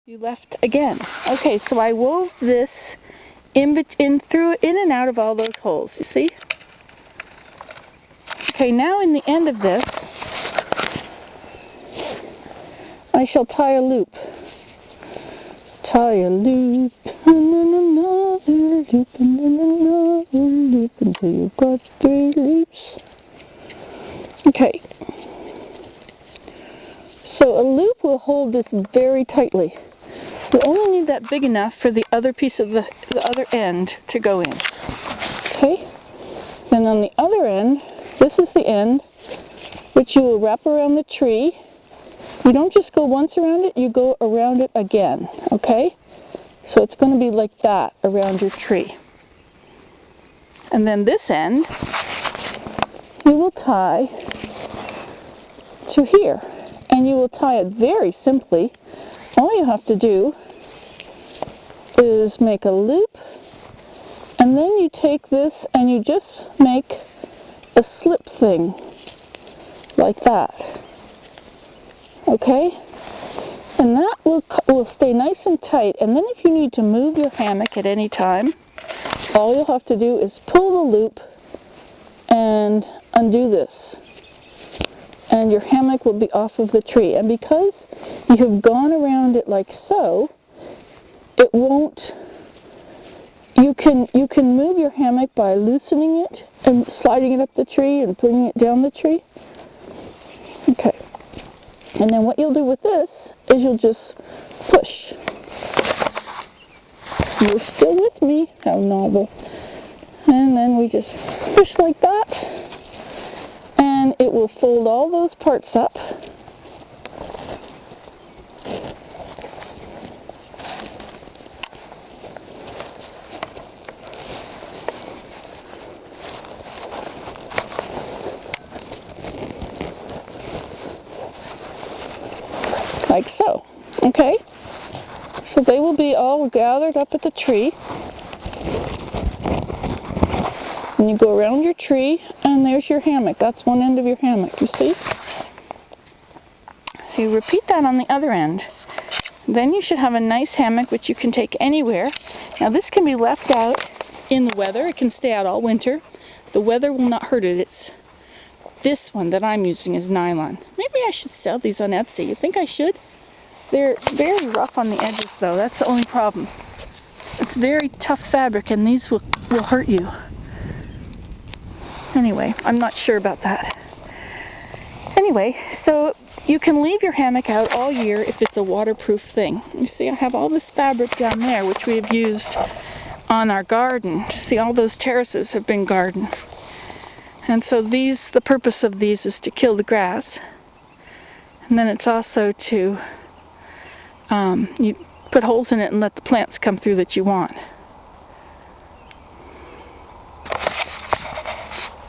You left again. Okay, so I wove this in and out of all those holes, you see? Okay, now in the end of this, I shall tie a loop. Tie a loop, and then another loop, and then another loop, until you've got 3 loops. Okay. So a loop will hold this very tightly. You only need that big enough for the other piece of the other end to go in. Okay? Then on the other end, this is the end, which you will wrap around the tree. You don't just go once around it, you go around it again. Okay? So it's going to be like that around your tree. And then this end, you will tie to here. And you will tie it very simply. All you have to do is make a loop, and then you take this and you just make a slip thing like that. Okay? And that will stay nice and tight. And then if you need to move your hammock at any time, all you'll have to do is pull the loop and undo this. And your hammock will be off of the tree. And because you have gone around it like so, it won't, you can move your hammock by loosening it and sliding it up the tree and bringing it down the tree. Okay. And then what you'll do with this is you'll just push. You're still with me? How novel. And then we just push like that. And it will fold all those parts up. Like so. Okay? So they will be all gathered up at the tree. And you go around your tree, and there's your hammock. That's one end of your hammock, you see? So you repeat that on the other end. Then you should have a nice hammock which you can take anywhere. Now this can be left out in the weather. It can stay out all winter. The weather will not hurt it. It's this one that I'm using is nylon. Maybe I should sell these on Etsy. You think I should? They're very rough on the edges though. That's the only problem. It's very tough fabric, and these will hurt you. Anyway, I'm not sure about that. Anyway, so you can leave your hammock out all year if it's a waterproof thing. You see, I have all this fabric down there, which we have used on our garden. See, all those terraces have been garden. And so these, the purpose of these is to kill the grass. And then it's also to, you put holes in it and let the plants come through that you want.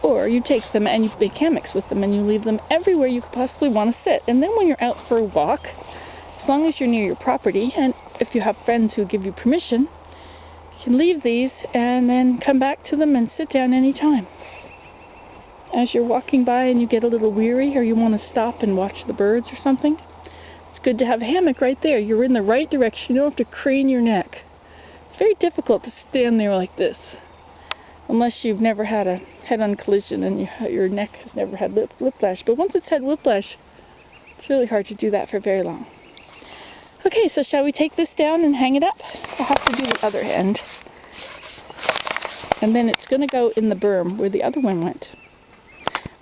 Or you take them and you make hammocks with them and you leave them everywhere you could possibly want to sit. And then when you're out for a walk, as long as you're near your property, and if you have friends who give you permission, you can leave these and then come back to them and sit down anytime. As you're walking by and you get a little weary or you want to stop and watch the birds or something, it's good to have a hammock right there. You're in the right direction. You don't have to crane your neck. It's very difficult to stand there like this. Unless you've never had a head-on collision and your neck has never had whiplash. But once it's had whiplash, it's really hard to do that for very long. Okay, so shall we take this down and hang it up? I'll have to do the other end. And then it's going to go in the berm where the other one went.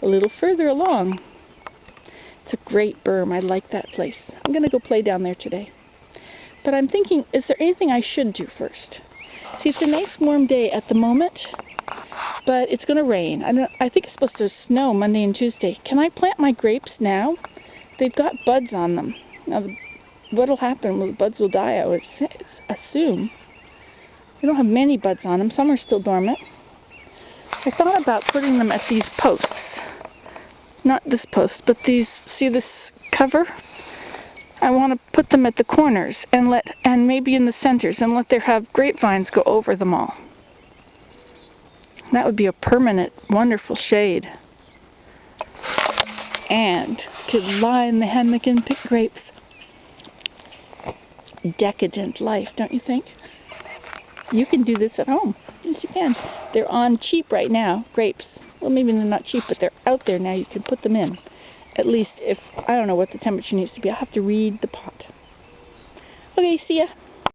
A little further along. It's a great berm. I like that place. I'm going to go play down there today. But I'm thinking, is there anything I should do first? See, it's a nice warm day at the moment, but it's going to rain. I think it's supposed to snow Monday and Tuesday. Can I plant my grapes now? They've got buds on them. Now, what'll happen? Well, the buds will die, I would assume. They don't have many buds on them. Some are still dormant. I thought about putting them at these posts. Not this post, but these, see this cover? I want to put them at the corners and maybe in the centers and let there have grapevines go over them all. That would be a permanent, wonderful shade. And could lie in the hammock and pick grapes. decadent life, don't you think? You can do this at home. Yes, you can. They're on cheap right now, grapes. Well, maybe they're not cheap, but they're out there now. You can put them in. At least if, I don't know what the temperature needs to be. I'll have to read the pot. Okay, see ya.